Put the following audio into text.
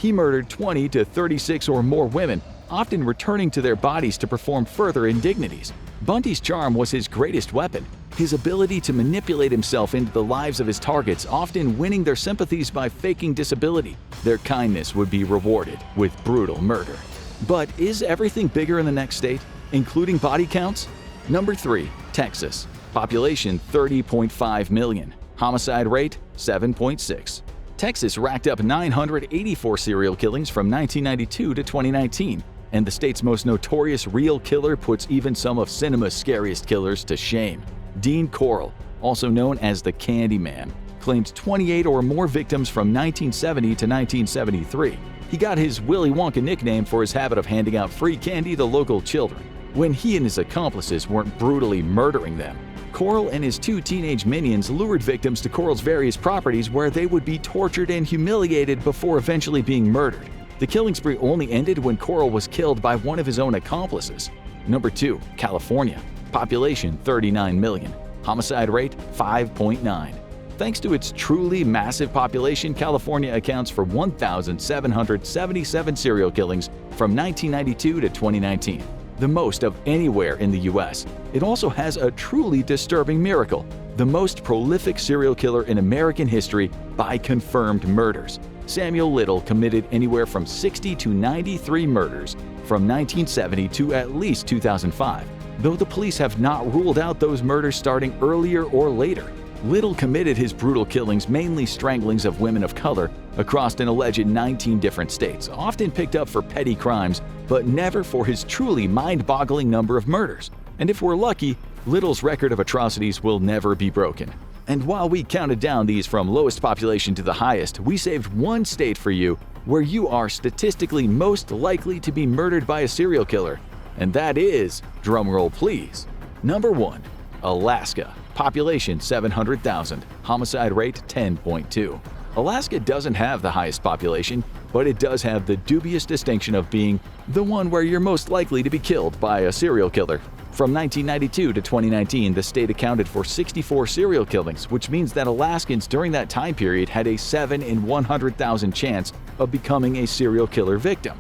He murdered 20 to 36 or more women, often returning to their bodies to perform further indignities. Bundy's charm was his greatest weapon, his ability to manipulate himself into the lives of his targets, often winning their sympathies by faking disability. Their kindness would be rewarded with brutal murder. But is everything bigger in the next state, including body counts? Number 3. Texas. Population 30.5 million. Homicide rate 7.6. Texas racked up 984 serial killings from 1992 to 2019, and the state's most notorious real killer puts even some of cinema's scariest killers to shame. Dean Corll, also known as the Candyman, claimed 28 or more victims from 1970 to 1973. He got his Willy Wonka nickname for his habit of handing out free candy to local children. When he and his accomplices weren't brutally murdering them, Corll and his 2 teenage minions lured victims to Corll's various properties where they would be tortured and humiliated before eventually being murdered. The killing spree only ended when Corll was killed by one of his own accomplices. Number 2. California. Population 39 million. Homicide rate 5.9. Thanks to its truly massive population, California accounts for 1,777 serial killings from 1992 to 2019. The most of anywhere in the U.S. It also has a truly disturbing miracle: the most prolific serial killer in American history by confirmed murders. Samuel Little committed anywhere from 60 to 93 murders from 1970 to at least 2005, though the police have not ruled out those murders starting earlier or later. Little committed his brutal killings, mainly stranglings of women of color, across an alleged 19 different states, often picked up for petty crimes, but never for his truly mind-boggling number of murders. And if we're lucky, Little's record of atrocities will never be broken. And while we counted down these from lowest population to the highest, we saved one state for you where you are statistically most likely to be murdered by a serial killer. And that is, drumroll please, number 1, Alaska. Population 700,000. Homicide rate 10.2. Alaska doesn't have the highest population, but it does have the dubious distinction of being the one where you're most likely to be killed by a serial killer. From 1992 to 2019, the state accounted for 64 serial killings, which means that Alaskans during that time period had a 7 in 100,000 chance of becoming a serial killer victim.